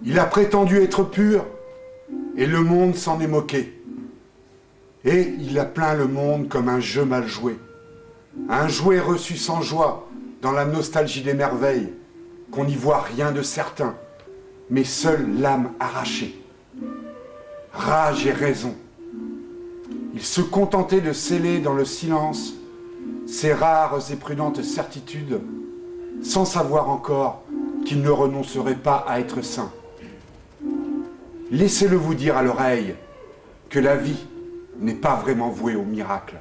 Il a prétendu être pur, et le monde s'en est moqué. Et il a plaint le monde comme un jeu mal joué. Un jouet reçu sans joie, dans la nostalgie des merveilles, qu'on n'y voit rien de certain, mais seule l'âme arrachée. Rage et raison. Il se contentait de sceller dans le silence ces rares et prudentes certitudes, sans savoir encore qu'il ne renoncerait pas à être saint. Laissez-le vous dire à l'oreille que la vie n'est pas vraiment vouée au miracle.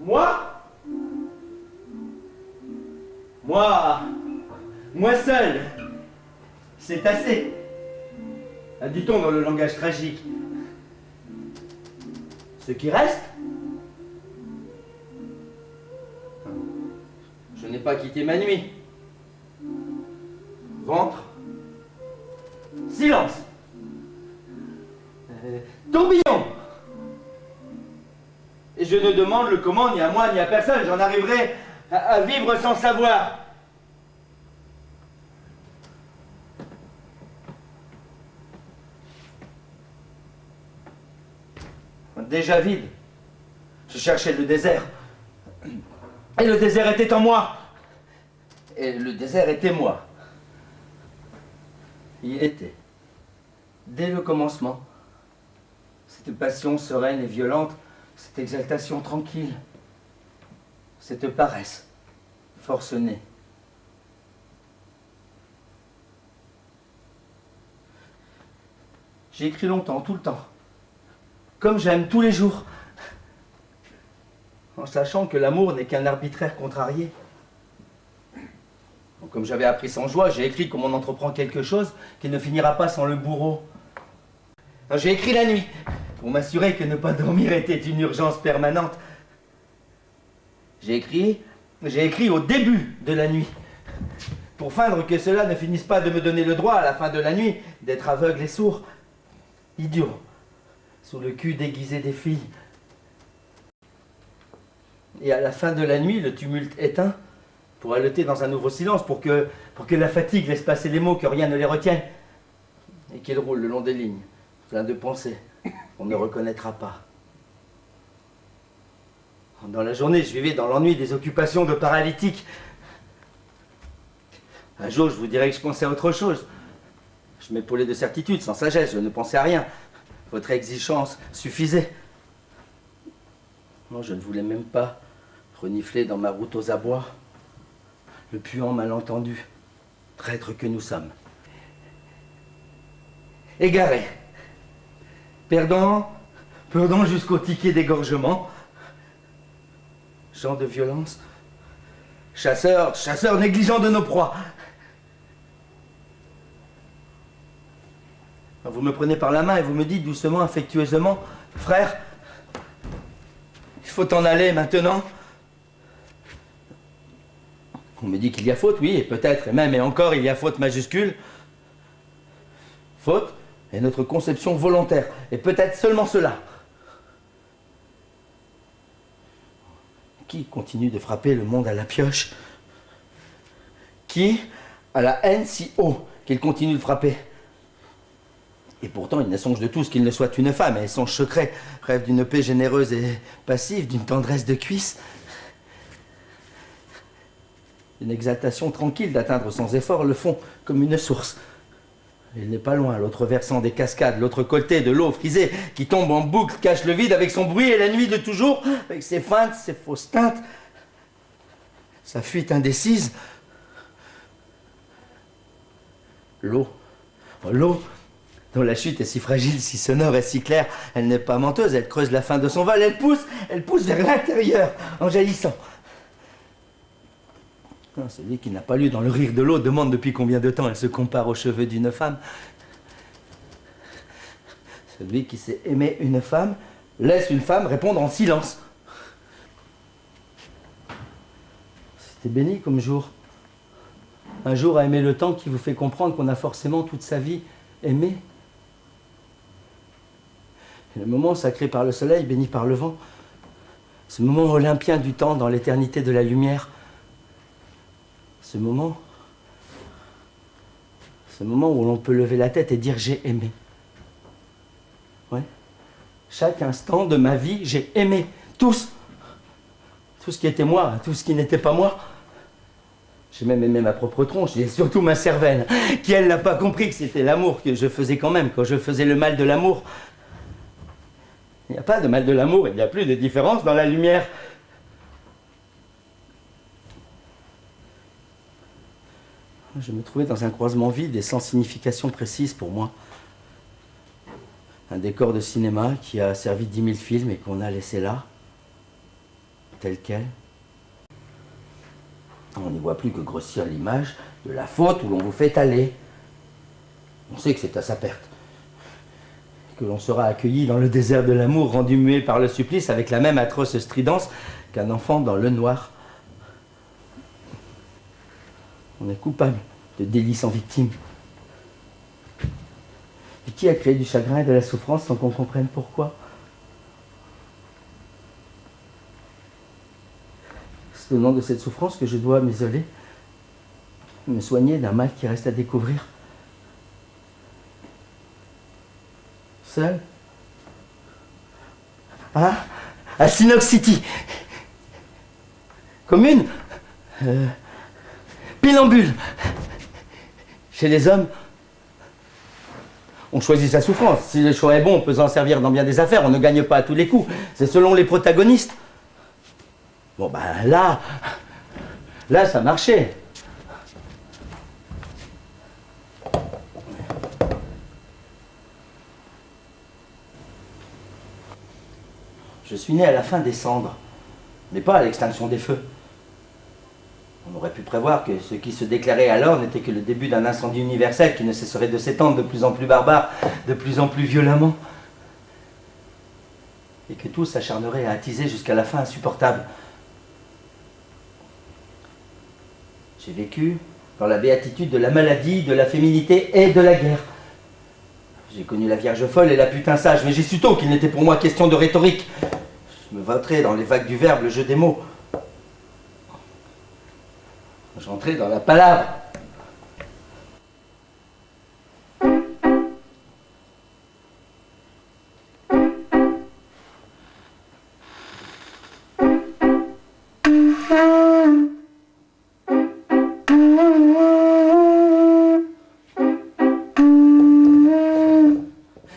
Moi seul, c'est assez, dit-on dans le langage tragique. Ce qui reste, je n'ai pas quitté ma nuit. Ventre, silence, tourbillon. Et je ne demande le comment ni à moi ni à personne, j'en arriverai à vivre sans savoir. Déjà vide, je cherchais le désert. Et le désert était en moi. Et le désert était moi. Il était, dès le commencement, cette passion sereine et violente, cette exaltation tranquille, cette paresse forcenée. J'ai écrit longtemps, tout le temps, comme j'aime tous les jours, en sachant que l'amour n'est qu'un arbitraire contrarié. Comme j'avais appris sans joie, j'ai écrit comme on entreprend quelque chose qui ne finira pas sans le bourreau. J'ai écrit la nuit, pour m'assurer que ne pas dormir était une urgence permanente. J'ai écrit au début de la nuit, pour feindre que cela ne finisse pas de me donner le droit, à la fin de la nuit, d'être aveugle et sourd, idiot, sous le cul déguisé des filles. Et à la fin de la nuit, le tumulte éteint, pour haleter dans un nouveau silence, pour que la fatigue laisse passer les mots, que rien ne les retienne, et qu'ils roulent le long des lignes, plein de pensées, qu'on ne reconnaîtra pas. Dans la journée, je vivais dans l'ennui des occupations de paralytique. Un jour, je vous dirais que je pensais à autre chose. Je m'épaulais de certitude, sans sagesse, je ne pensais à rien. Votre exigence suffisait. Non, je ne voulais même pas renifler dans ma route aux abois le puant malentendu, traître que nous sommes. Égaré, perdant jusqu'au ticket d'égorgement, gens de violence, chasseurs négligents de nos proies. Vous me prenez par la main et vous me dites doucement, affectueusement, frère, il faut t'en aller maintenant. On me dit qu'il y a faute, oui, et peut-être, et même, et encore, il y a faute majuscule. Faute est notre conception volontaire, et peut-être seulement cela. Qui continue de frapper le monde à la pioche? Qui a la haine si haut qu'il continue de frapper? Et pourtant, il ne songe de tous qu'il ne soit une femme, et son secret rêve d'une paix généreuse et passive, d'une tendresse de cuisse, une exaltation tranquille d'atteindre sans effort le fond comme une source. Il n'est pas loin, l'autre versant des cascades, l'autre côté de l'eau frisée qui tombe en boucle, cache le vide avec son bruit et la nuit de toujours, avec ses feintes, ses fausses teintes, sa fuite indécise. L'eau, dont la chute est si fragile, si sonore et si claire, elle n'est pas menteuse, elle creuse la fin de son vol, elle pousse vers l'intérieur, en jaillissant. Non, celui qui n'a pas lu dans le rire de l'eau demande depuis combien de temps elle se compare aux cheveux d'une femme. Celui qui sait aimer une femme laisse une femme répondre en silence. C'était béni comme jour. Un jour à aimer le temps qui vous fait comprendre qu'on a forcément toute sa vie aimé. Et le moment sacré par le soleil, béni par le vent, ce moment olympien du temps dans l'éternité de la lumière, ce moment où l'on peut lever la tête et dire j'ai aimé. Ouais. Chaque instant de ma vie, j'ai aimé tous. Tout ce qui était moi, tout ce qui n'était pas moi. J'ai même aimé ma propre tronche et surtout ma cervelle, qui elle n'a pas compris que c'était l'amour que je faisais quand même, quand je faisais le mal de l'amour. Il n'y a pas de mal de l'amour, il n'y a plus de différence dans la lumière. Je me trouvais dans un croisement vide et sans signification précise pour moi. Un décor de cinéma qui a servi 10 000 films et qu'on a laissé là, tel quel. On n'y voit plus que grossir l'image de la faute où l'on vous fait aller. On sait que c'est à sa perte. Que l'on sera accueilli dans le désert de l'amour, rendu muet par le supplice avec la même atroce stridence qu'un enfant dans le noir. On est coupable de délit sans victime. Et qui a créé du chagrin et de la souffrance sans qu'on comprenne pourquoi? C'est au nom de cette souffrance que je dois m'isoler, me soigner d'un mal qui reste à découvrir. Seul. À Sinox City. Commune. Pinambule. Chez les hommes, on choisit sa souffrance. Si le choix est bon, on peut s'en servir dans bien des affaires. On ne gagne pas à tous les coups. C'est selon les protagonistes. Bon ben là, ça marchait. Je suis né à la fin des cendres, mais pas à l'extinction des feux. On aurait pu prévoir que ce qui se déclarait alors n'était que le début d'un incendie universel qui ne cesserait de s'étendre de plus en plus barbare, de plus en plus violemment. Et que tout s'acharnerait à attiser jusqu'à la fin insupportable. J'ai vécu dans la béatitude de la maladie, de la féminité et de la guerre. J'ai connu la vierge folle et la putain sage, mais j'ai su tôt qu'il n'était pour moi question de rhétorique. Je me vautrais dans les vagues du verbe, le jeu des mots. J'entrais dans la palabre.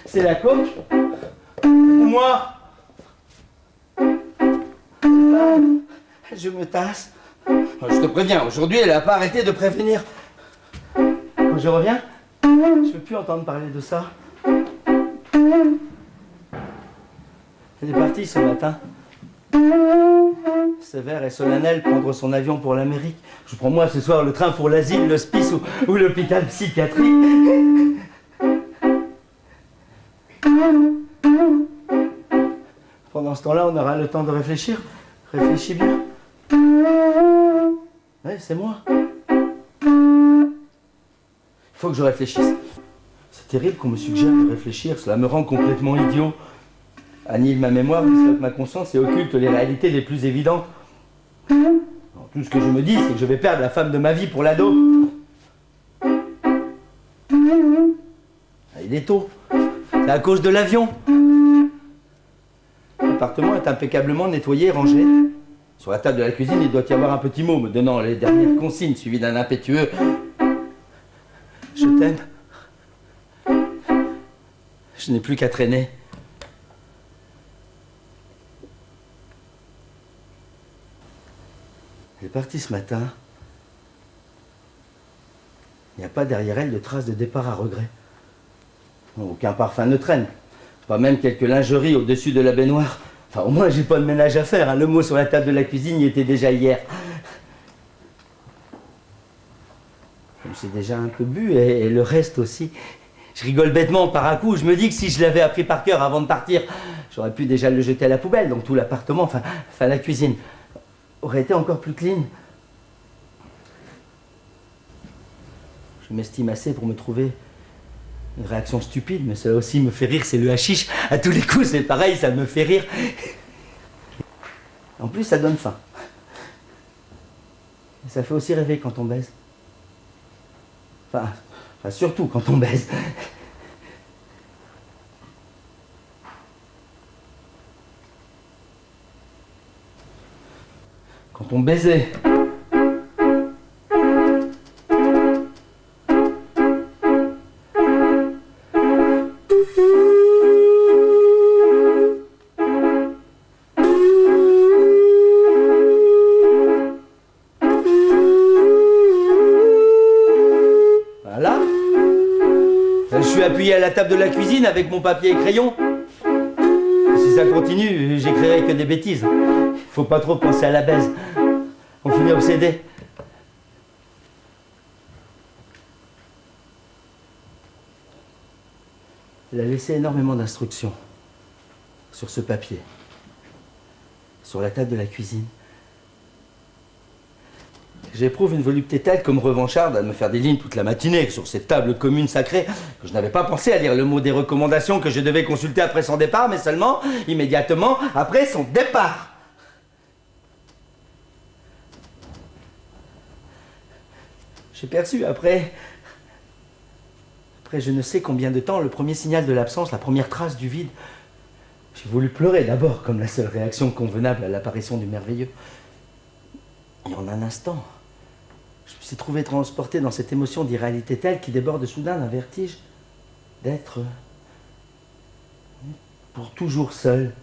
C'est la coque ou moi? Je me tasse. Je te préviens, aujourd'hui, elle n'a pas arrêté de prévenir. Quand je reviens, je ne veux plus entendre parler de ça. Elle est partie ce matin. Sévère et solennel, prendre son avion pour l'Amérique. Je prends moi ce soir le train pour l'asile, l'hospice ou l'hôpital psychiatrique. Pendant ce temps-là, on aura le temps de réfléchir. Réfléchis bien. Ouais, c'est moi. Il faut que je réfléchisse. C'est terrible qu'on me suggère de réfléchir, cela me rend complètement idiot. Annihile ma mémoire, disloque ma conscience et occulte les réalités les plus évidentes. Alors, tout ce que je me dis, c'est que je vais perdre la femme de ma vie pour l'ado. Il est tôt. C'est à cause de l'avion. L'appartement est impeccablement nettoyé et rangé. Sur la table de la cuisine, il doit y avoir un petit mot me donnant les dernières consignes, suivi d'un impétueux « Je t'aime ». Je n'ai plus qu'à traîner. Elle est partie ce matin. Il n'y a pas derrière elle de traces de départ à regret. Aucun parfum ne traîne. Pas même quelques lingeries au-dessus de la baignoire. Enfin, au moins, j'ai pas de ménage à faire. Hein. Le mot sur la table de la cuisine y était déjà hier. J'ai déjà un peu bu et le reste aussi. Je rigole bêtement par un coup. Je me dis que si je l'avais appris par cœur avant de partir, j'aurais pu déjà le jeter à la poubelle. Donc tout l'appartement, enfin la cuisine, aurait été encore plus clean. Je m'estime assez pour me trouver une réaction stupide, mais cela aussi me fait rire, c'est le hashish. À tous les coups, c'est pareil, ça me fait rire. En plus, ça donne faim. Et ça fait aussi rêver quand on baise. Enfin, surtout quand on baise. Quand on baisait. Voilà. Je suis appuyé à la table de la cuisine avec mon papier et crayon. Si ça continue, j'écrirai que des bêtises. Faut pas trop penser à la baise. On finit obsédé. Elle a laissé énormément d'instructions sur ce papier, sur la table de la cuisine. J'éprouve une volupté telle comme revancharde à me faire des lignes toute la matinée sur cette table commune sacrée que je n'avais pas pensé à lire le mot des recommandations que je devais consulter après son départ, mais seulement immédiatement après son départ. J'ai perçu après je ne sais combien de temps, le premier signal de l'absence, la première trace du vide. J'ai voulu pleurer d'abord, comme la seule réaction convenable à l'apparition du merveilleux. Et en un instant, je me suis trouvé transporté dans cette émotion d'irréalité telle qui déborde soudain d'un vertige d'être pour toujours seul.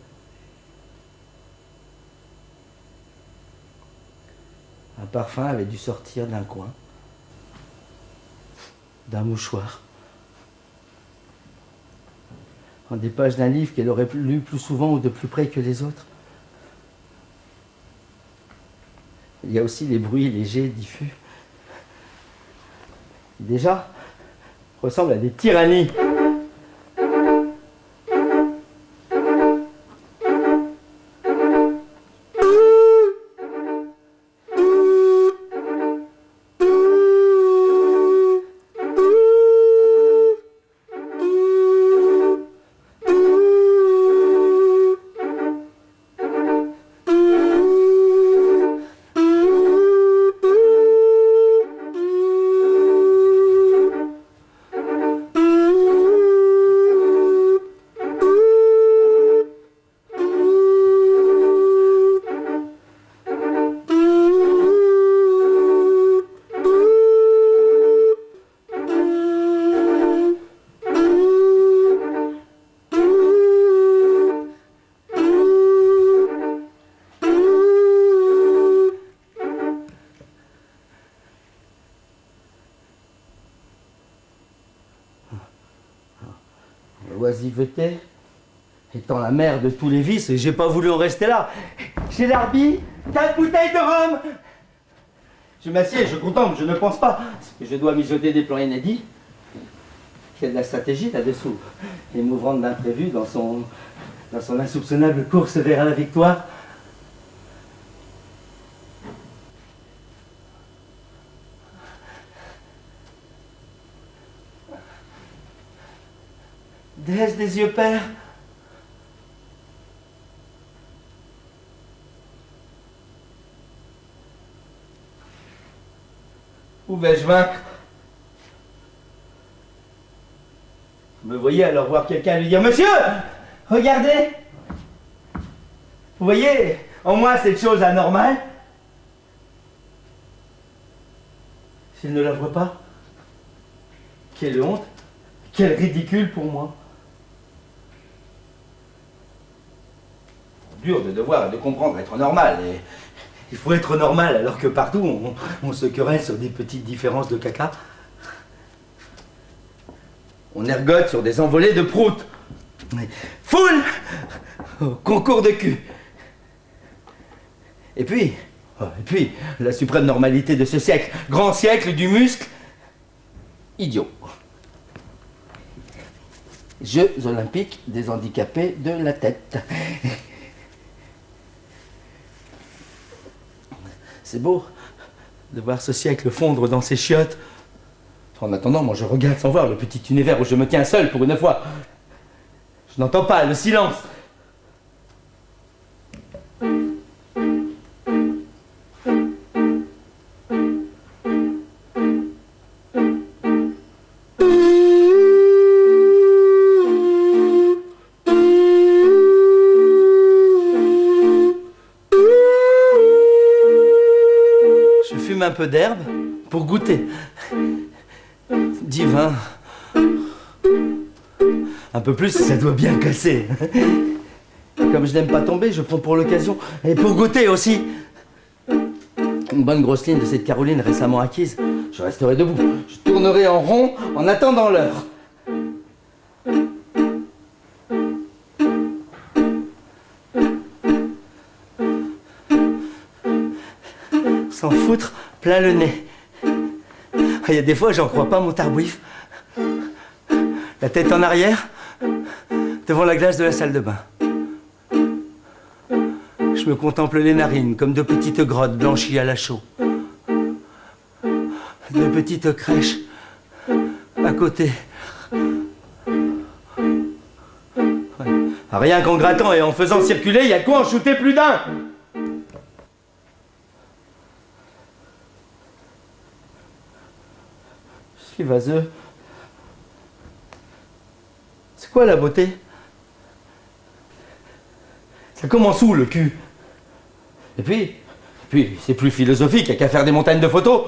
Un parfum avait dû sortir d'un coin, d'un mouchoir, en des pages d'un livre qu'elle aurait lu plus souvent ou de plus près que les autres. Il y a aussi les bruits légers, diffus. Déjà, ressemblent à des tyrannies. L'oisiveté étant la mère de tous les vices, et j'ai pas voulu en rester là. chez Darby, 4 bouteilles de rhum. Je m'assieds, je contemple, je ne pense pas. Que je dois mijoter des plans inédits. Qu'il y a de la stratégie là-dessous. Émouvante d'imprévu dans son insoupçonnable course vers la victoire. Déesse des yeux pères. Où vais-je vaincre? Vous me voyez alors voir quelqu'un lui dire: Monsieur, regardez! Vous voyez en moi cette chose anormale? S'il ne la voit pas, quelle honte, quel ridicule pour moi. Dur de devoir et de comprendre être normal. Et il faut être normal alors que partout on se querelle sur des petites différences de caca. On ergote sur des envolées de prout. Foule au concours de cul. Et puis, la suprême normalité de ce siècle, grand siècle du muscle, idiot. Jeux olympiques des handicapés de la tête. C'est beau de voir ce siècle fondre dans ses chiottes. En attendant, moi je regarde sans voir le petit univers où je me tiens seul pour une fois. Je n'entends pas le silence. Je fume un peu d'herbe pour goûter. Divin. Un peu plus, ça doit bien casser. Comme je n'aime pas tomber, je prends pour l'occasion. Et pour goûter aussi. Une bonne grosse ligne de cette Caroline récemment acquise. Je resterai debout. Je tournerai en rond en attendant l'heure. S'en foutre plein le nez. Il y a des fois, j'en crois pas mon tarbouif. La tête en arrière, devant la glace de la salle de bain. Je me contemple les narines comme de petites grottes blanchies à la chaux. De petites crèches à côté. Ouais. Rien qu'en grattant et en faisant circuler, il y a de quoi en shooter plus d'un. Je suis vaseux. C'est quoi la beauté? Ça commence où le cul? Et puis c'est plus philosophique, il n'y a qu'à faire des montagnes de photos.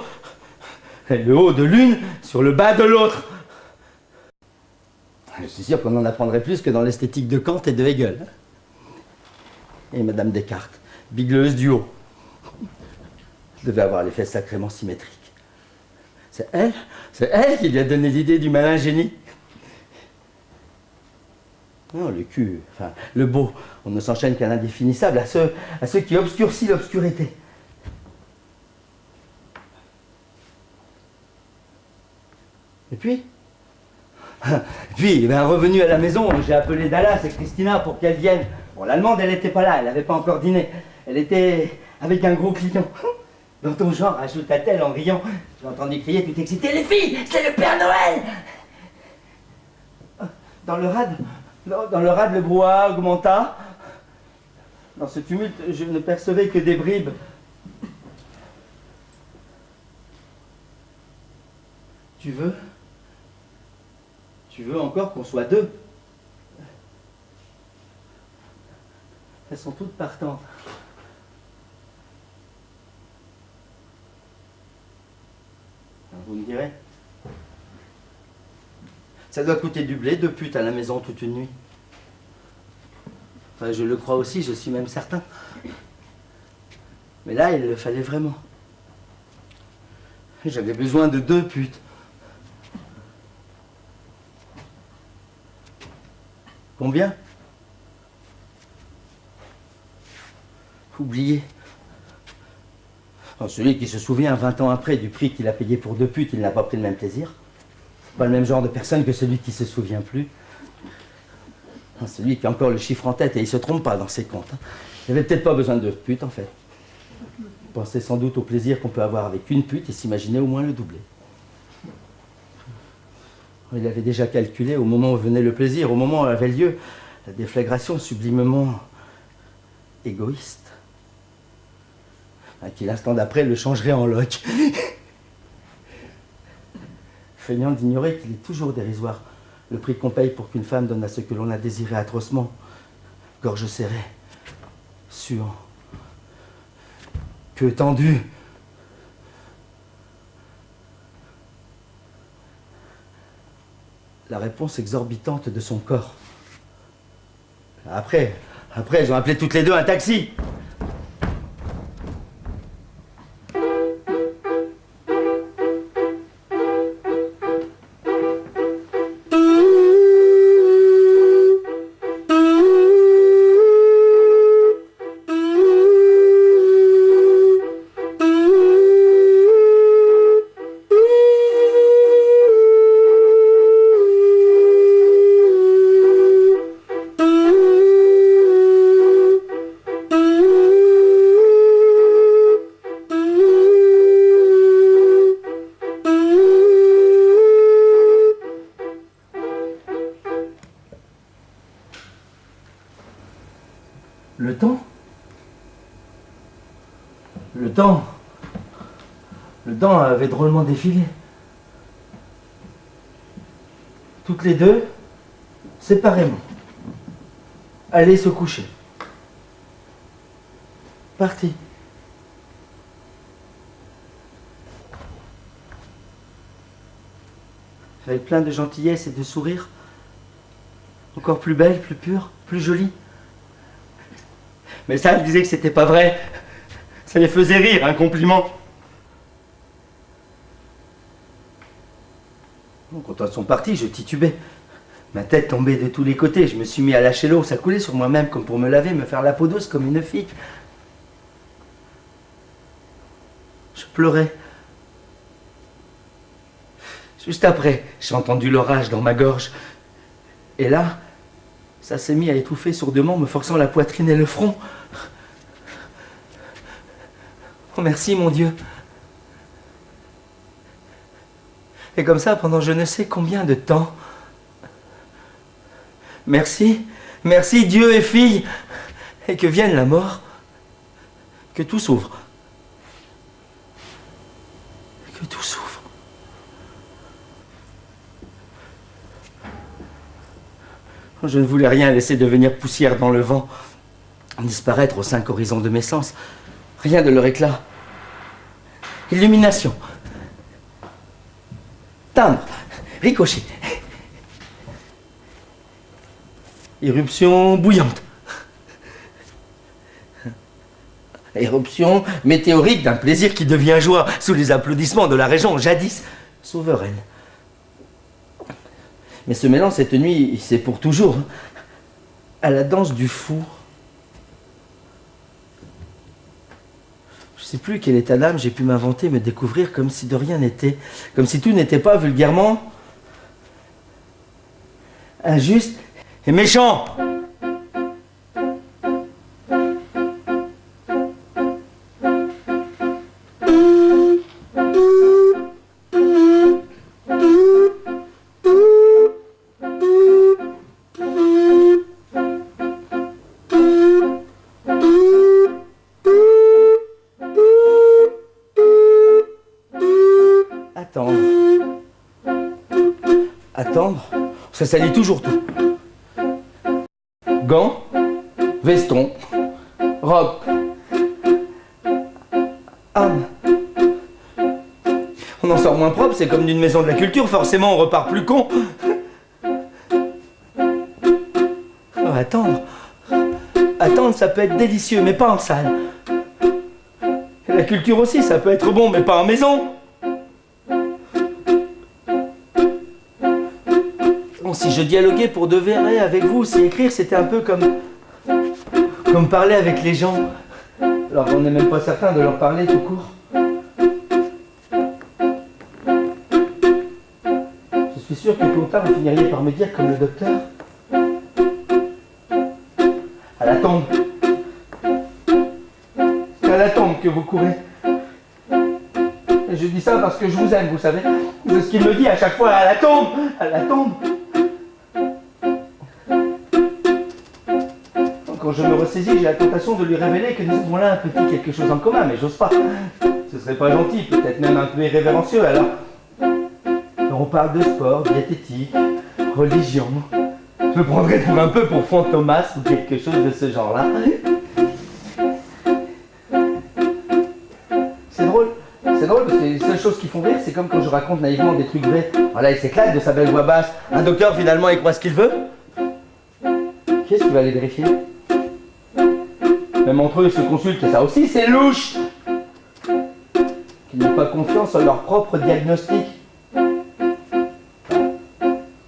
Le haut de l'une sur le bas de l'autre. Je suis sûr qu'on en apprendrait plus que dans l'esthétique de Kant et de Hegel. Et Madame Descartes, bigleuse du haut. Je devais avoir les fesses sacrément symétriques. C'est elle qui lui a donné l'idée du malin génie. Non, le cul, enfin, le beau, on ne s'enchaîne qu'à l'indéfinissable, à ceux qui obscurcit l'obscurité. Et puis, revenu à la maison, j'ai appelé Dallas et Christina pour qu'elles viennent. Bon, l'allemande, elle n'était pas là, elle n'avait pas encore dîné. Elle était avec un gros client. Dans ton genre, ajouta-t-elle en riant. J'ai entendu crier tout excité: les filles, c'est le Père Noël! Dans le rade, le brouhaha augmenta. Dans ce tumulte, je ne percevais que des bribes. Tu veux encore qu'on soit deux? Elles sont toutes partantes. Vous me direz. Ça doit coûter du blé, 2 putes à la maison toute une nuit. Enfin, je le crois aussi, je suis même certain. Mais là, il le fallait vraiment. J'avais besoin de 2 putes. Combien? Oublié. Alors, celui qui se souvient 20 ans après du prix qu'il a payé pour 2 putes, il n'a pas pris le même plaisir. Pas le même genre de personne que celui qui se souvient plus. Celui qui a encore le chiffre en tête et il se trompe pas dans ses comptes. Il avait peut-être pas besoin de 2 putes en fait. Il pensait sans doute au plaisir qu'on peut avoir avec une pute et s'imaginait au moins le doubler. Il avait déjà calculé au moment où venait le plaisir, au moment où avait lieu la déflagration sublimement égoïste. Qui l'instant d'après le changerait en loque. Feignant d'ignorer qu'il est toujours dérisoire le prix qu'on paye pour qu'une femme donne à ce que l'on a désiré atrocement. Gorge serrée, suant, queue tendue. La réponse exorbitante de son corps. Après, ils ont appelé toutes les deux un taxi. Le temps avait drôlement défilé. Toutes les deux, séparément. Allaient se coucher. Parti. Avec plein de gentillesse et de sourire. Encore plus belle, plus pure, plus jolie. Mais ça, elle disait que c'était pas vrai. Ça les faisait rire, un compliment. Quand elles sont parties, je titubais. Ma tête tombait de tous les côtés. Je me suis mis à lâcher l'eau. Ça coulait sur moi-même comme pour me laver, me faire la peau douce comme une fille. Je pleurais. Juste après, j'ai entendu l'orage dans ma gorge. Et là, ça s'est mis à étouffer sourdement, me forçant la poitrine et le front. Oh merci, mon Dieu. Et comme ça, pendant je ne sais combien de temps. Merci, merci Dieu et fille. Et que vienne la mort. Que tout s'ouvre. Que tout s'ouvre. Je ne voulais rien laisser devenir poussière dans le vent, disparaître aux 5 horizons de mes sens. Rien de leur éclat. Illumination. Timbre. Ricochet. Éruption bouillante. Éruption météorique d'un plaisir qui devient joie sous les applaudissements de la région jadis souveraine. Mais ce mélange cette nuit, c'est pour toujours. À la danse du fou. Je ne sais plus quel état d'âme j'ai pu m'inventer, me découvrir comme si de rien n'était. Comme si tout n'était pas vulgairement injuste et méchant. Attendre, ça salit toujours tout. Gants, veston, robe, âme. On en sort moins propre, c'est comme d'une maison de la culture, forcément on repart plus con. Oh, attendre, ça peut être délicieux, mais pas en salle. Et la culture aussi, ça peut être bon, mais pas en maison. Si je dialoguais pour de vrai avec vous, si écrire c'était un peu comme parler avec les gens. Alors on n'est même pas certain de leur parler tout court. Je suis sûr que tôt ou tard vous finiriez par me dire comme le docteur. À la tombe. C'est à la tombe que vous courez. Et je dis ça parce que je vous aime, vous savez. C'est ce qu'il me dit à chaque fois, à la tombe, à la tombe. Quand je me ressaisis, j'ai la tentation de lui révéler que nous avons là un petit quelque chose en commun, mais j'ose pas. Ce serait pas gentil, peut-être même un peu irrévérencieux, alors on parle de sport, diététique, religion. Je me prendrais pour un peu pour Fantomas ou quelque chose de ce genre-là. C'est drôle parce que les seules choses qui font rire, c'est comme quand je raconte naïvement des trucs vrais. Voilà, il s'éclate de sa belle voix basse. Un docteur, finalement, il croit ce qu'il veut. Qui est-ce qui va aller vérifier? Même entre eux, ils se consultent, et ça aussi, c'est louche. Qu'ils n'ont pas confiance en leur propre diagnostic.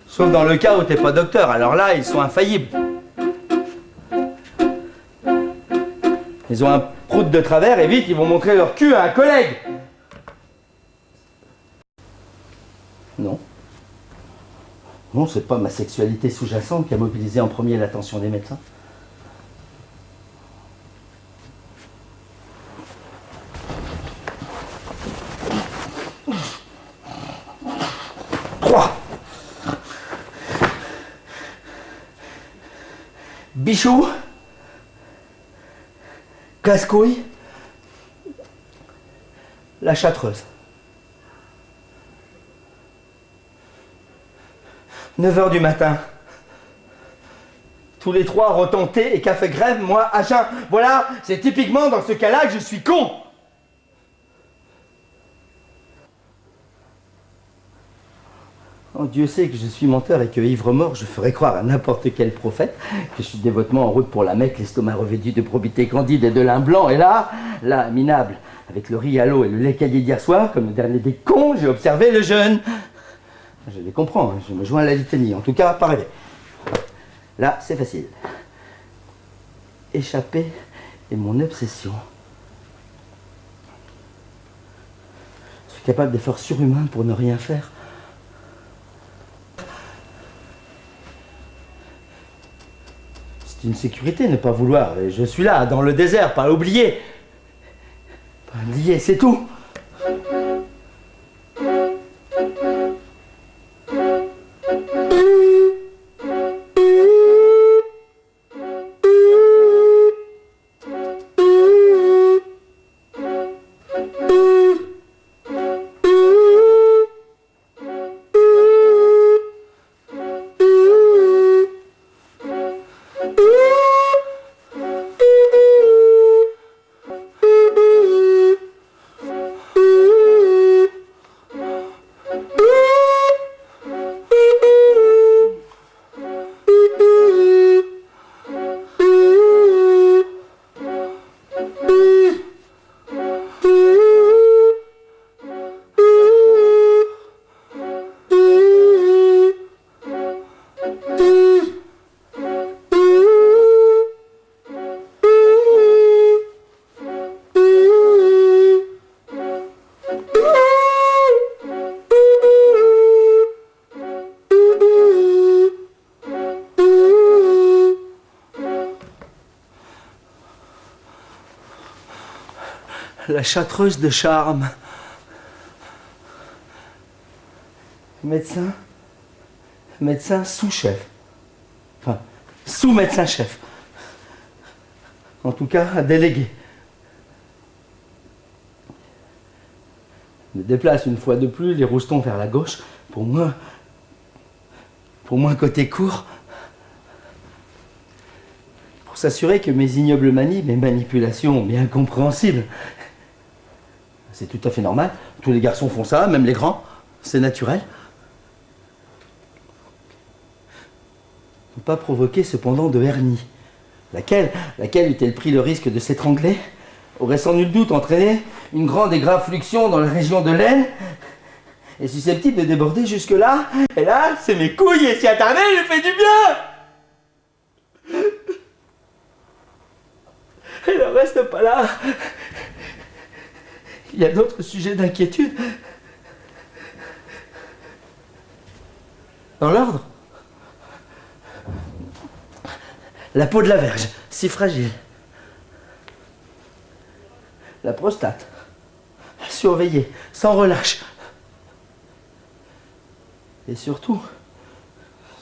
Sauf dans le cas où t'es pas docteur, alors là, ils sont infaillibles. Ils ont un prout de travers et vite, ils vont montrer leur cul à un collègue. Non. Non, c'est pas ma sexualité sous-jacente qui a mobilisé en premier l'attention des médecins. Bichou, casse-couille, la Châtreuse. 9h du matin. Tous les trois retentés et café grève, moi à jeun. Voilà, c'est typiquement dans ce cas-là que je suis con. Oh, Dieu sait que je suis menteur et que ivre mort, je ferais croire à n'importe quel prophète que je suis dévotement en route pour la Mecque, l'estomac revêtu de probité candide et de lin blanc. Et là, minable, avec le riz à l'eau et le lait caillé d'hier soir, comme le dernier des cons, j'ai observé le jeûne. Je les comprends, hein, je me joins à la litanie, en tout cas, pas rêver. Là, c'est facile. Échapper est mon obsession. Je suis capable d'efforts surhumains pour ne rien faire. C'est une sécurité, ne pas vouloir. Et je suis là, dans le désert, pas oublié. Pas oublié, c'est tout. La Châtreuse de charme. Médecin sous-chef. Enfin, sous-médecin-chef. En tout cas, un délégué. Je me déplace une fois de plus les roustons vers la gauche. Pour moi, côté court. Pour s'assurer que mes ignobles manies, mes manipulations bien compréhensibles, c'est tout à fait normal. Tous les garçons font ça, même les grands. C'est naturel. Ne pas provoquer cependant de hernie. Laquelle eût-elle pris le risque de s'étrangler, aurait sans nul doute entraîné une grande et grave fluxion dans la région de l'aine, est susceptible de déborder jusque-là. Et là, c'est mes couilles, et s'y attarder, lui fait du bien. Et le reste reste pas là. Il y a d'autres sujets d'inquiétude. Dans l'ordre, la peau de la verge, si fragile. La prostate, surveillée, sans relâche. Et surtout,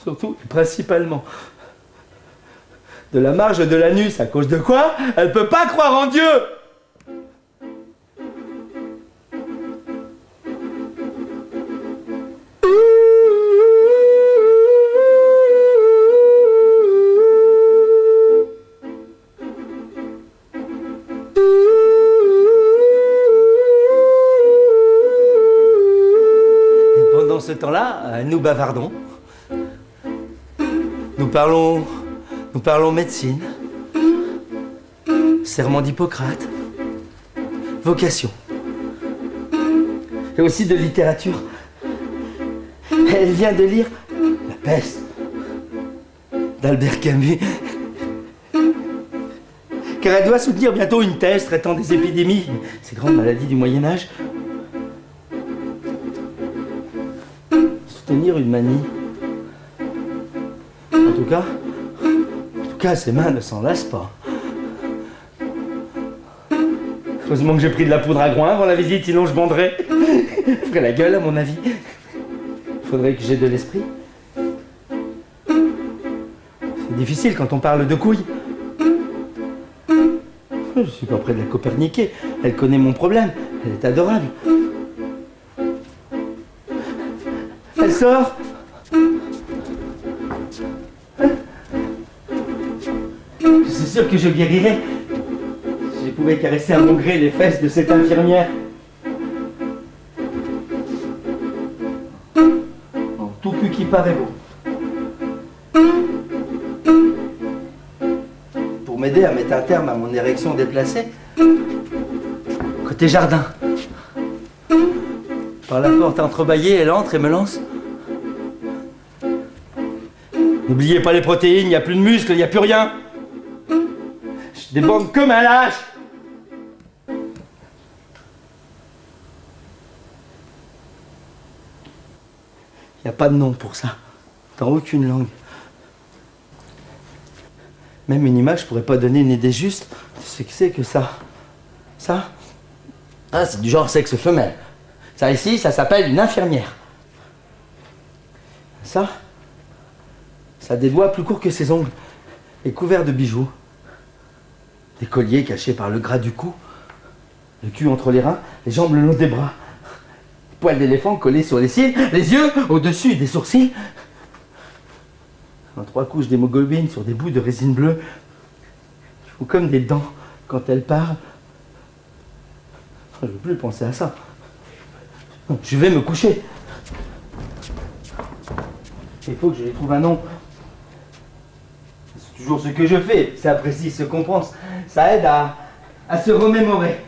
et principalement, de la marge de l'anus, à cause de quoi elle peut pas croire en Dieu. Pendant ce temps-là, nous bavardons. Nous parlons médecine, serment d'Hippocrate, vocation, et aussi de littérature. Elle vient de lire La peste d'Albert Camus, car elle doit soutenir bientôt une thèse traitant des épidémies, ces grandes maladies du Moyen-Âge. Soutenir une manie. En tout cas, ses mains ne s'en lassent pas. Heureusement que j'ai pris de la poudre à groin avant la visite, sinon je banderais. Je ferais la gueule, à mon avis. Faudrait que j'aie de l'esprit. C'est difficile quand on parle de couilles. Je suis pas près de la coperniquer. Elle connaît mon problème. Elle est adorable. Elle sort. C'est sûr que je guérirais. Si je pouvais caresser à mon gré les fesses de cette infirmière. En tout cul qui paraît beau. Pour m'aider à mettre un terme à mon érection déplacée, côté jardin. Par la porte entrebâillée, elle entre et me lance. N'oubliez pas les protéines, il n'y a plus de muscles, il n'y a plus rien. Je déborde comme un lâche. Il n'y a pas de nom pour ça, dans aucune langue. Même une image ne pourrait pas donner une idée juste de ce que c'est que ça. Ça, c'est du genre sexe femelle. Ça ici, ça s'appelle une infirmière. Ça a des doigts plus courts que ses ongles et couverts de bijoux. Des colliers cachés par le gras du cou, le cul entre les reins, les jambes le long des bras. Des poils d'éléphant collés sur les cils, les yeux au-dessus des sourcils. En 3 couches d'hémoglobine sur des bouts de résine bleue. Qui font comme des dents quand elle parle. Je ne veux plus penser à ça. Je vais me coucher. Il faut que je lui trouve un nom. C'est toujours ce que je fais. Ça précise ce qu'on pense. Ça aide à se remémorer.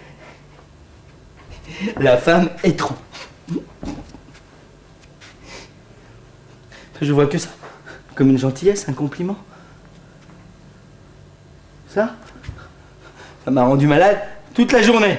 La femme est trop. Je vois que ça. Comme une gentillesse, un compliment. Ça m'a rendu malade toute la journée.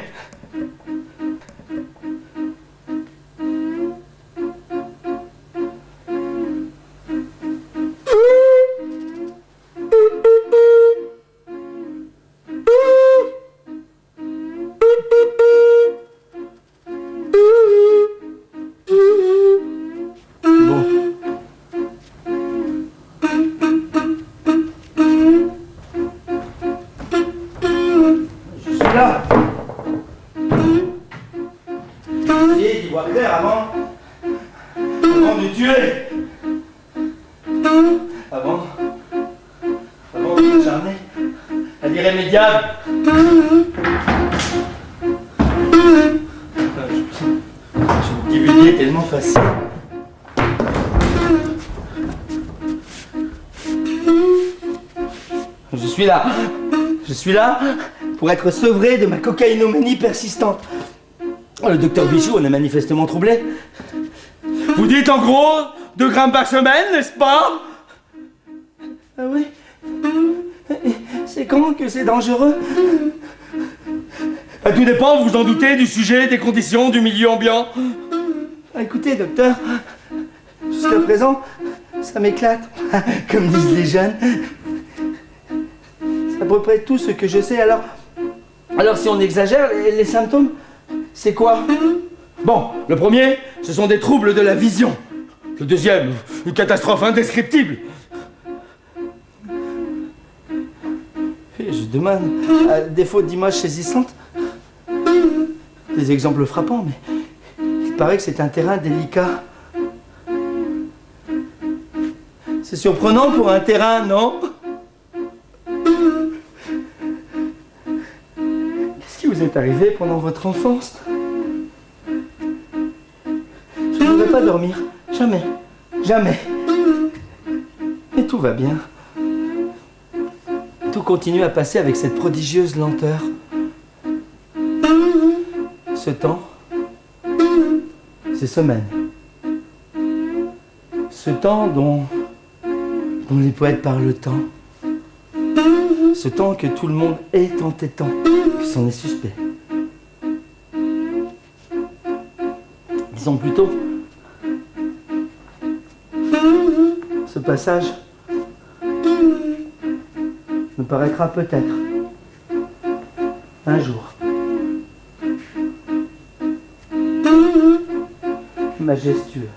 Je suis là pour être sevré de ma cocaïnomanie persistante. Le docteur Bichou en est manifestement troublé. Vous dites en gros 2 grammes par semaine, n'est-ce pas? Ah oui. C'est quand que c'est dangereux? Tout dépend, vous vous en doutez, du sujet, des conditions, du milieu ambiant. Écoutez, docteur, jusqu'à présent, ça m'éclate, comme disent les jeunes. C'est à peu près tout ce que je sais. Alors si on exagère, les symptômes, c'est quoi? Bon, le premier, ce sont des troubles de la vision. Le deuxième, une catastrophe indescriptible. Et je demande, à défaut d'images saisissantes, des exemples frappants, mais il paraît que c'est un terrain délicat. C'est surprenant pour un terrain, non? Qu'est-ce qui vous est arrivé pendant votre enfance? Je ne voudrais pas dormir. Jamais. Jamais. Mais tout va bien. Tout continue à passer avec cette prodigieuse lenteur. Ce temps, ces semaines. Ce temps dont les poètes parlent le temps. Ce temps que tout le monde est entêtant, que c'en est suspect. Disons plutôt, ce passage me paraîtra peut-être un jour majestueux.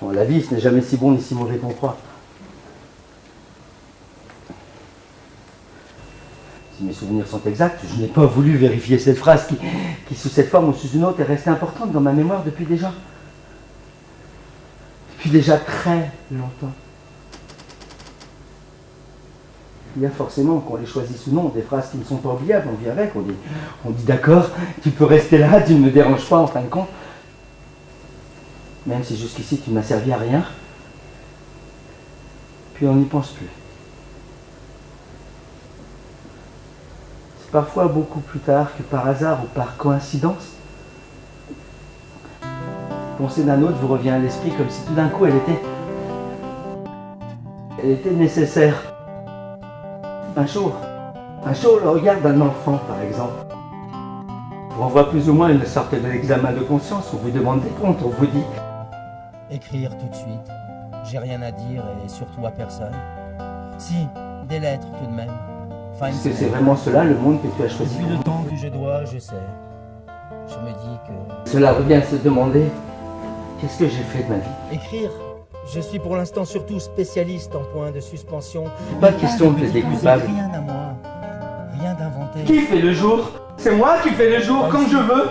Bon, la vie, ce n'est jamais si bon ni si mauvais qu'on croit. Si mes souvenirs sont exacts, je n'ai pas voulu vérifier cette phrase qui sous cette forme ou sous une autre, est restée importante dans ma mémoire depuis déjà très longtemps. Il y a forcément, qu'on les choisisse ou non, des phrases qui ne sont pas oubliables, on vit avec, on dit d'accord, tu peux rester là, tu ne me déranges pas en fin de compte. Même si jusqu'ici tu ne m'as servi à rien, puis on n'y pense plus. C'est parfois beaucoup plus tard que par hasard ou par coïncidence. La pensée d'un autre vous revient à l'esprit comme si tout d'un coup elle était nécessaire. Un jour, le regard d'un enfant par exemple, vous renvoie plus ou moins une sorte d'examen de conscience, on vous demande des comptes, on vous dit écrire tout de suite, j'ai rien à dire et surtout à personne. Si, des lettres tout de même. Est-ce que c'est vraiment cela le monde que tu as choisi? Depuis le temps que je dois, je sais. Je me dis que... Cela revient à se demander, qu'est-ce que j'ai fait de ma vie? Écrire. Je suis pour l'instant surtout spécialiste en point de suspension. Pas question de plaider coupable. Rien à moi. Rien d'inventé. Qui fait le jour? C'est moi qui fais le jour quand je veux.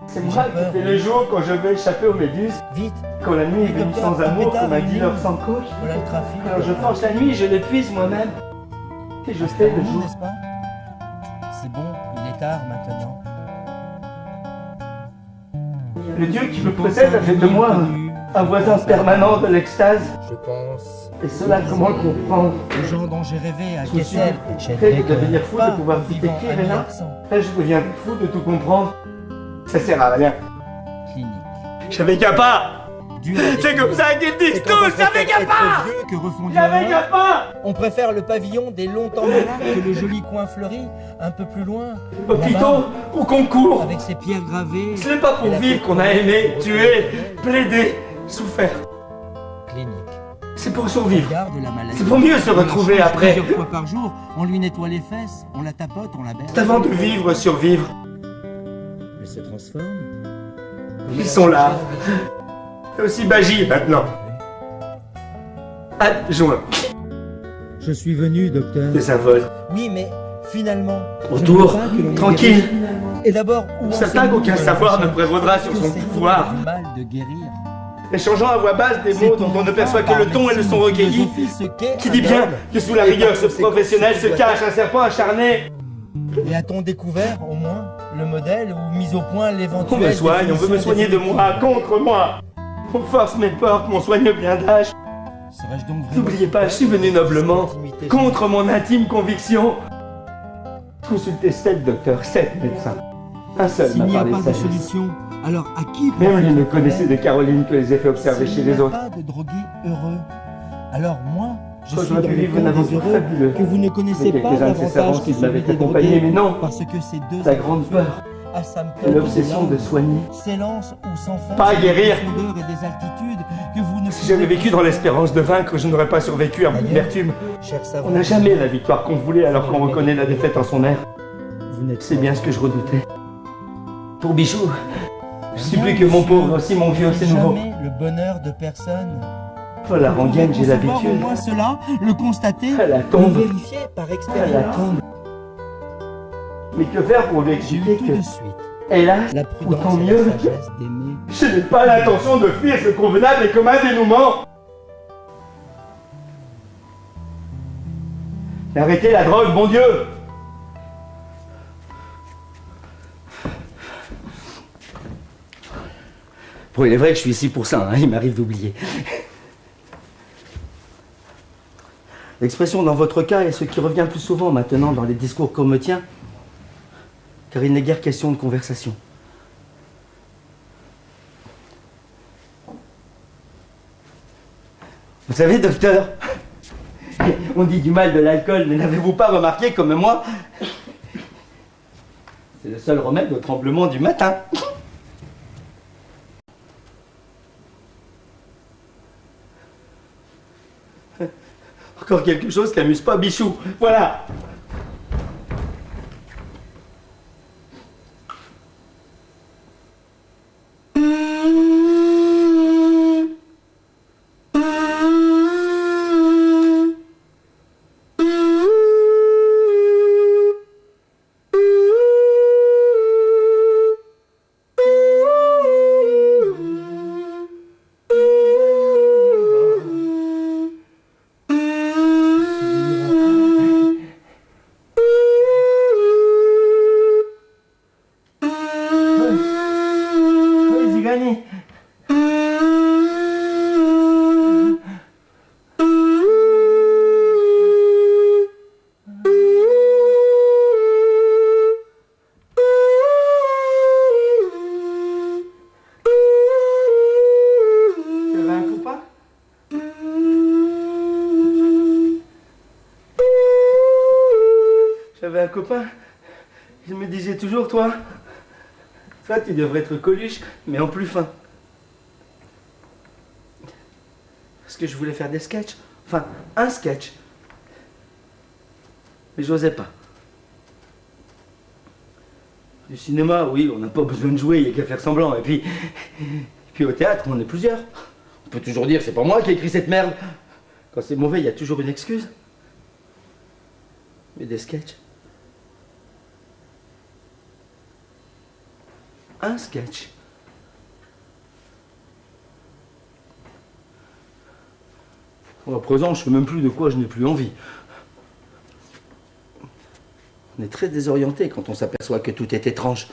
C'est moi qui fais le jour quand je veux échapper aux méduses. Vite. Quand la nuit est venue sans amour, comme un dealer sans coach. Voilà le trafic. Alors je force la nuit, je l'épuise moi-même. Et je fais le jour. N'est-ce pas? C'est bon, il est tard maintenant. Le Dieu qui me possède a fait de moi un voisin permanent de l'extase. Je pense. Et cela, comment le comprendre? Les gens dont j'ai rêvé à Je me suis Kessel. prêt de devenir fou de pouvoir tout écrire et là, je deviens fou de tout comprendre. Ça sert à rien. Clinique. J'avais qu'à pas. C'est comme ça qu'ils disent tous. J'avais qu'à pas. J'avais qu'à pas. On préfère le pavillon des longs temps malades que le joli coin fleuri, un peu plus loin. Hôpitaux, au concours. Avec ses pierres gravées. Ce n'est pas pour vivre qu'on a aimé, tué, plaidé, souffert. Clinique. C'est pour survivre. Regarde la maladie. C'est pour mieux se retrouver après. Plusieurs fois par jour, on lui nettoie les fesses, on la tapote, on la berce. C'est avant de vivre, survivre. Elle se transforme. Ils sont là. C'est aussi Bagy maintenant. Adjoint. Je suis venu, docteur. Des savoles. Oui, mais finalement. Autour, tranquille. Et d'abord, où Certain qu'aucun savoir ne prévaudra sur son pouvoir. Du mal de guérir. Échangeant à voix basse des mots dont on ne perçoit que le ton et le son recueillis, qui dit bien que sous la rigueur ce professionnel se cache un serpent acharné. Et a-t-on découvert, au moins, le modèle ou mis au point l'éventuel... On me soigne, on veut me soigner de moi, contre moi. On force mes portes, mon soigneux blindage. Serais-je donc vraiment... N'oubliez pas, je suis venu noblement, contre mon intime conviction. Consultez 7 docteurs, 7 médecins. Un seul S'il m'a n'y a parlé pas de de sagesse. solution, alors à qui... Même lui ne connaissait de Caroline que les effets observés chez les autres. S'il n'y a pas de drogué heureux, alors moi, Je Quand suis j'aurais dans pu le vivre camp une des aventure heureux fabuleuse. que vous ne connaissez Avec pas quelques-uns de ces savants davantage que qui m'avaient celui des accompagné, drogués, mais non. parce que ces deux La grande peur, asymptotes c'est l'obsession de soigner. s'élancent ou s'enfoncent Pas dans guérir. des profondeurs et des altitudes que vous ne Si j'avais vécu dans l'espérance de vaincre, je n'aurais pas survécu à mon amertume. Cher savant, On n'a jamais la victoire qu'on voulait alors qu'on reconnaît la défaite en son air. vous n'êtes C'est pas- bien ce que je redoutais. Pour Bichou, je Rien, supplie que mon monsieur. pauvre aussi, mon vieux, c'est nouveau. Jamais le bonheur de personne. Oh la rengaine, j'ai Vous pouvez concevoir l'habitude. au moins cela, le constater, À la le tombe, vérifier par à la expérience. tombe. Mais que faire pour lui J'ai eu expliquer tout que, de suite hélas, la Autant prudence et mieux. la sagesse d'aimer. je n'ai pas l'intention de fuir ce convenable et commun dénouement. Mais arrêtez la drogue, bon Dieu! Bon, il est vrai que je suis ici pour ça, hein, il m'arrive d'oublier. L'expression dans votre cas est ce qui revient plus souvent maintenant dans les discours comme le tien, car il n'est guère question de conversation. Vous savez, docteur, on dit du mal de l'alcool, mais n'avez-vous pas remarqué, comme moi, c'est le seul remède au tremblement du matin. Encore quelque chose qui n'amuse pas Bichou. Voilà. Oui, Zigani. Tu avais un copain? J'avais un copain. Il me disait toujours, toi, tu devrais être Coluche, mais en plus fin. Parce que je voulais faire des sketchs. Enfin, un sketch. Mais j'osais pas. Du cinéma, oui, on n'a pas besoin de jouer, il n'y a qu'à faire semblant. Et puis au théâtre, on est plusieurs. On peut toujours dire, c'est pas moi qui ai écrit cette merde. Quand c'est mauvais, il y a toujours une excuse. Mais des sketchs. Un sketch. Bon, à présent, je sais même plus de quoi je n'ai plus envie. On est très désorienté quand on s'aperçoit que tout est étrange.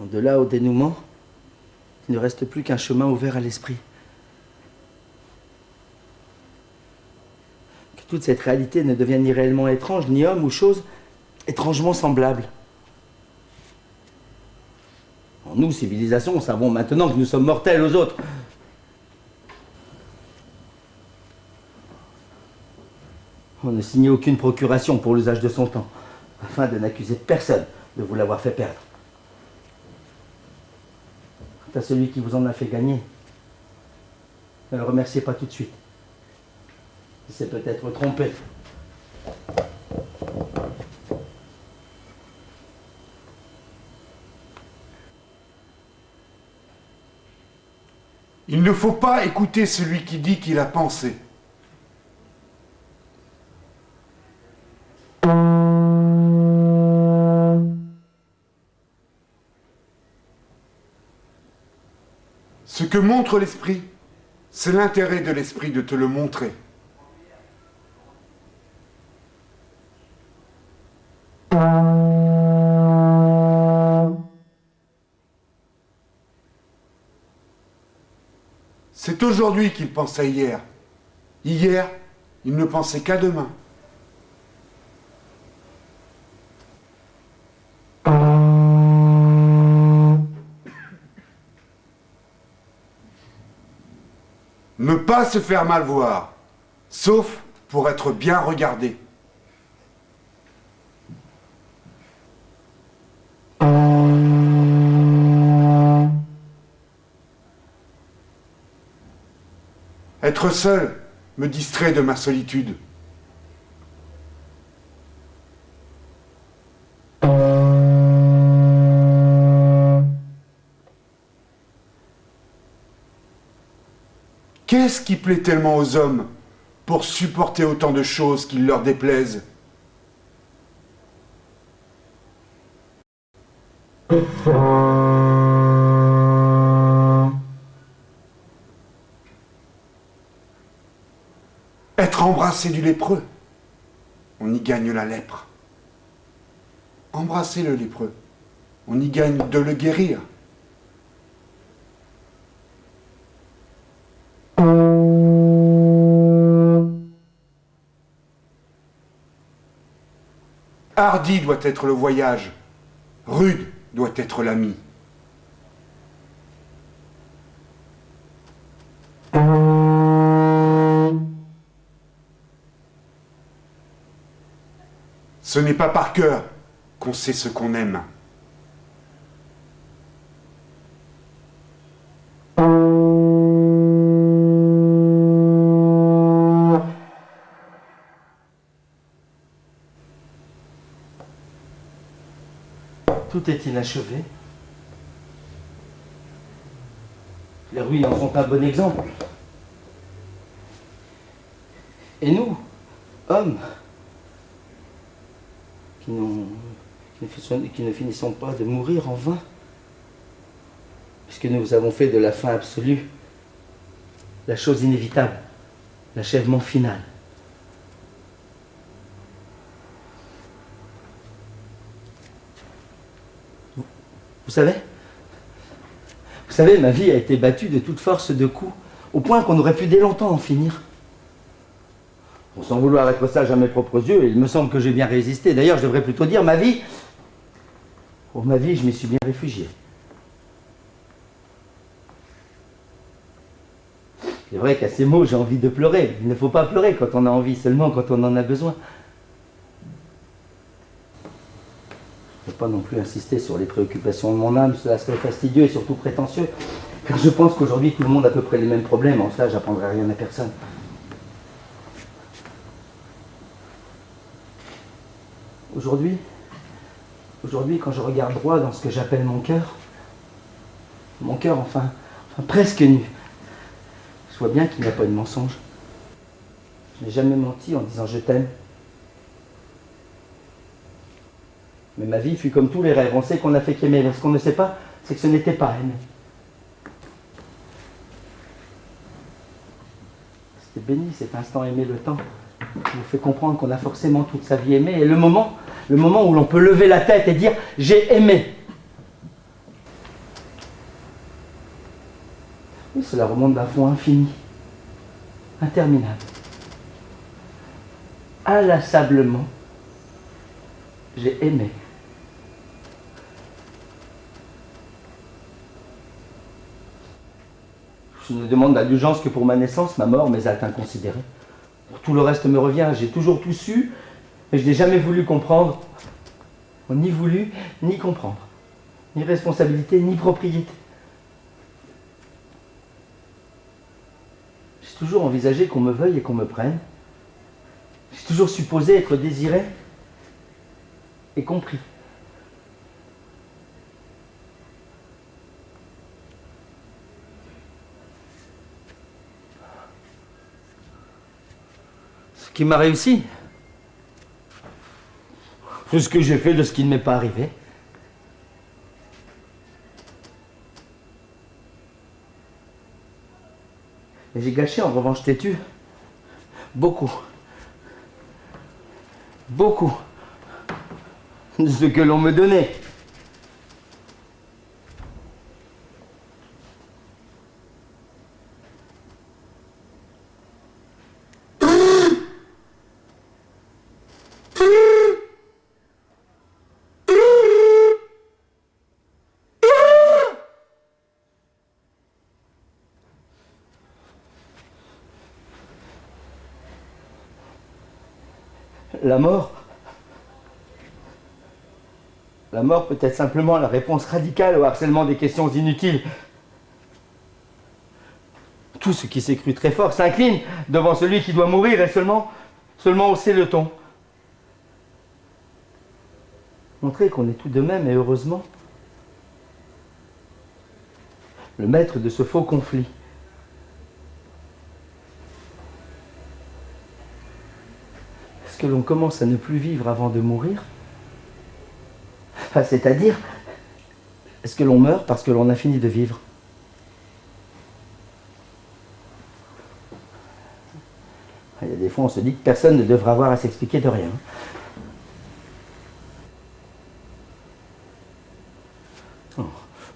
De là au dénouement, il ne reste plus qu'un chemin ouvert à l'esprit. Que toute cette réalité ne devienne ni réellement étrange, ni homme ou chose étrangement semblable. Nous, civilisation, savons maintenant que nous sommes mortels aux autres. On ne signait aucune procuration pour l'usage de son temps, afin de n'accuser personne de vous l'avoir fait perdre. Quant à celui qui vous en a fait gagner, ne le remerciez pas tout de suite. Il s'est peut-être trompé. Il ne faut pas écouter celui qui dit qu'il a pensé. Ce que montre l'esprit, c'est l'intérêt de l'esprit de te le montrer. C'est aujourd'hui qu'il pense à hier. Hier, il ne pensait qu'à demain. Ne pas se faire mal voir, sauf pour être bien regardé. Être seul me distrait de ma solitude. Qu'est-ce qui plaît tellement aux hommes pour supporter autant de choses qui leur déplaisent? Être embrassé du lépreux, on y gagne la lèpre. Embrasser le lépreux, on y gagne de le guérir. Hardi doit être le voyage, rude doit être l'ami. Ce n'est pas par cœur qu'on sait ce qu'on aime. Tout est inachevé. Les ruines en sont un bon exemple. Et nous, hommes, qui ne finissons pas de mourir en vain, puisque nous avons fait de la fin absolue la chose inévitable, l'achèvement final. Vous savez, ma vie a été battue de toute force de coups, au point qu'on aurait pu dès longtemps en finir. Bon, sans vouloir être sage à mes propres yeux, il me semble que j'ai bien résisté. D'ailleurs, je devrais plutôt dire ma vie. Pour ma vie, je m'y suis bien réfugié. C'est vrai qu'à ces mots, j'ai envie de pleurer. Il ne faut pas pleurer quand on a envie, seulement quand on en a besoin. Je ne peux pas non plus insister sur les préoccupations de mon âme, cela serait fastidieux et surtout prétentieux, car je pense qu'aujourd'hui tout le monde a à peu près les mêmes problèmes, en cela j'apprendrai rien à personne. Aujourd'hui, quand je regarde droit dans ce que j'appelle mon cœur enfin presque nu, je vois bien qu'il n'y a pas de mensonge. Je n'ai jamais menti en disant je t'aime. Mais ma vie fut comme tous les rêves. On sait qu'on a fait qu'aimer, mais ce qu'on ne sait pas, c'est que ce n'était pas aimer. C'était béni cet instant aimé le temps, qui vous fait comprendre qu'on a forcément toute sa vie aimé. Et le moment où l'on peut lever la tête et dire « j'ai aimé ». Oui, cela remonte d'un fond infini, interminable. Inlassablement, j'ai aimé. Je ne demande d'indulgence que pour ma naissance, ma mort, mes actes inconsidérés. Pour tout le reste me revient, j'ai toujours tout su, mais je n'ai jamais voulu comprendre, ni voulu, ni comprendre, ni responsabilité, ni propriété. J'ai toujours envisagé qu'on me veuille et qu'on me prenne. J'ai toujours supposé être désiré et compris. Ce qui m'a réussi, c'est ce que j'ai fait de ce qui ne m'est pas arrivé. Et j'ai gâché en revanche têtu beaucoup de ce que l'on me donnait. La mort peut être simplement la réponse radicale au harcèlement des questions inutiles. Tout ce qui s'est cru très fort s'incline devant celui qui doit mourir et seulement hausser le ton. Montrer qu'on est tout de même et heureusement le maître de ce faux conflit. Est-ce que l'on commence à ne plus vivre avant de mourir? Enfin, c'est-à-dire, est-ce que l'on meurt parce que l'on a fini de vivre? Il y a des fois, on se dit que personne ne devra avoir à s'expliquer de rien.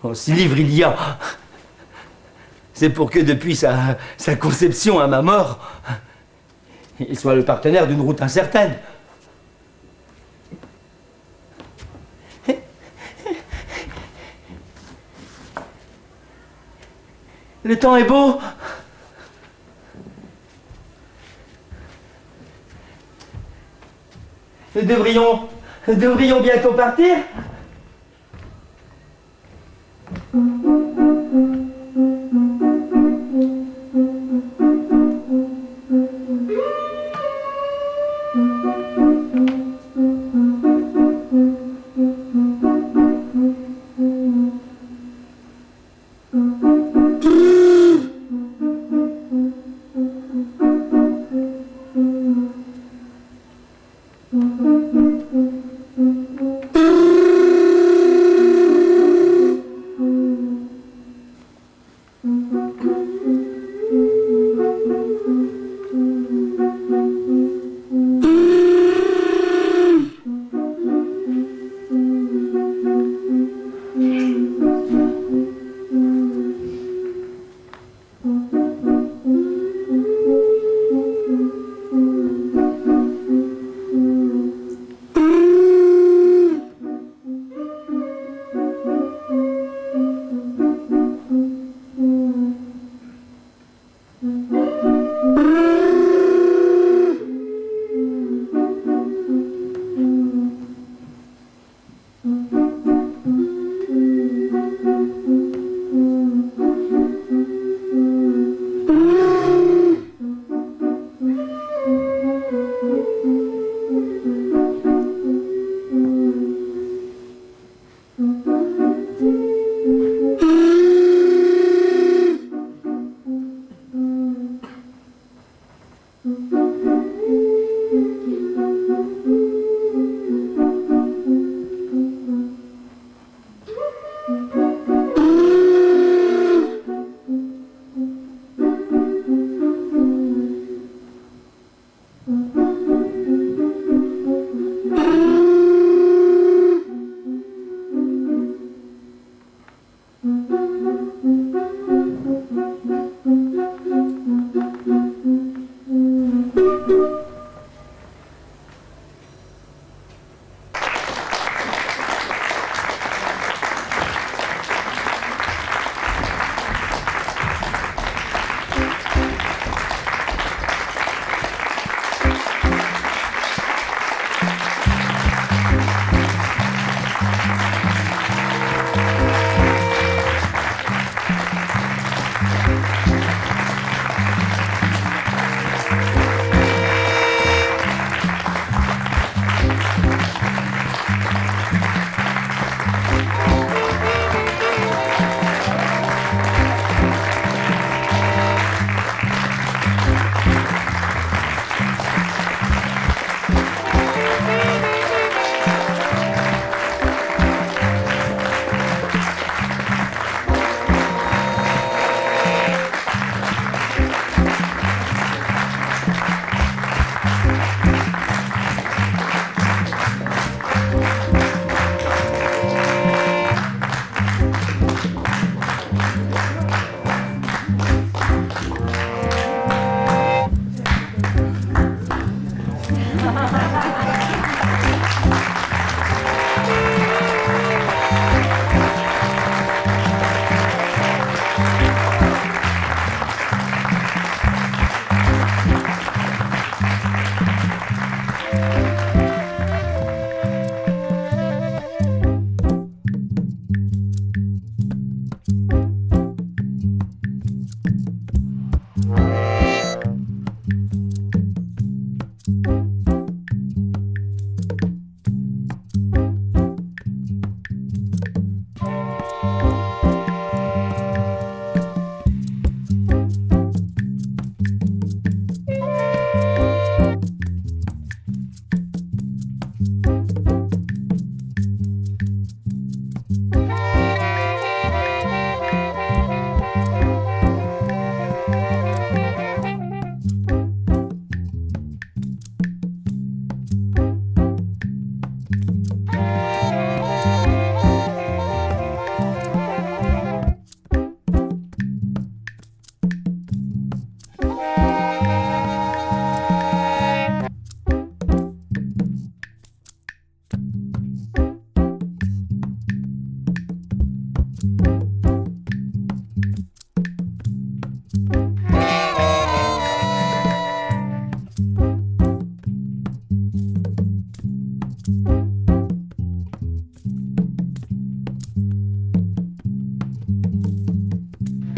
Oh, si livre il y a, c'est pour que depuis sa conception à ma mort, il soit le partenaire d'une route incertaine. Le temps est beau. Nous devrions bientôt partir.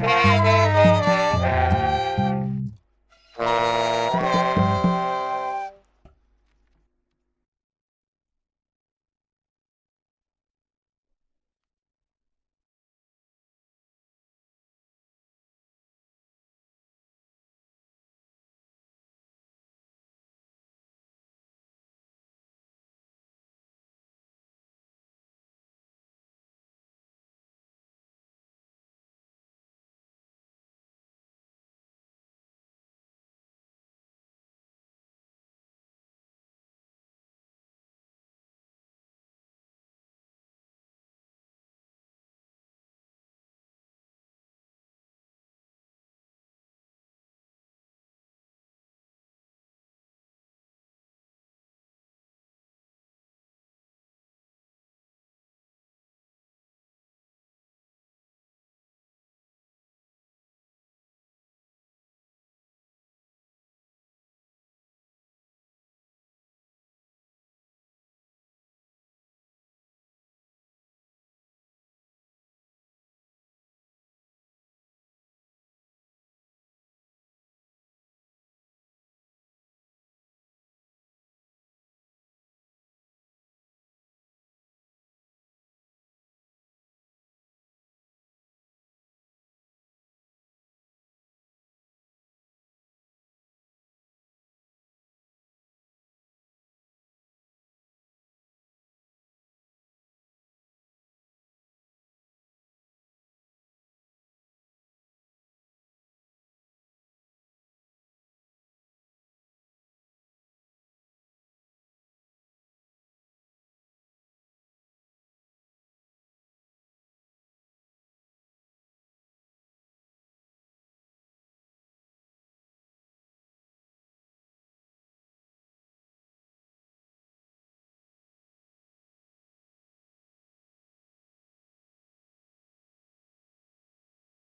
Thank you.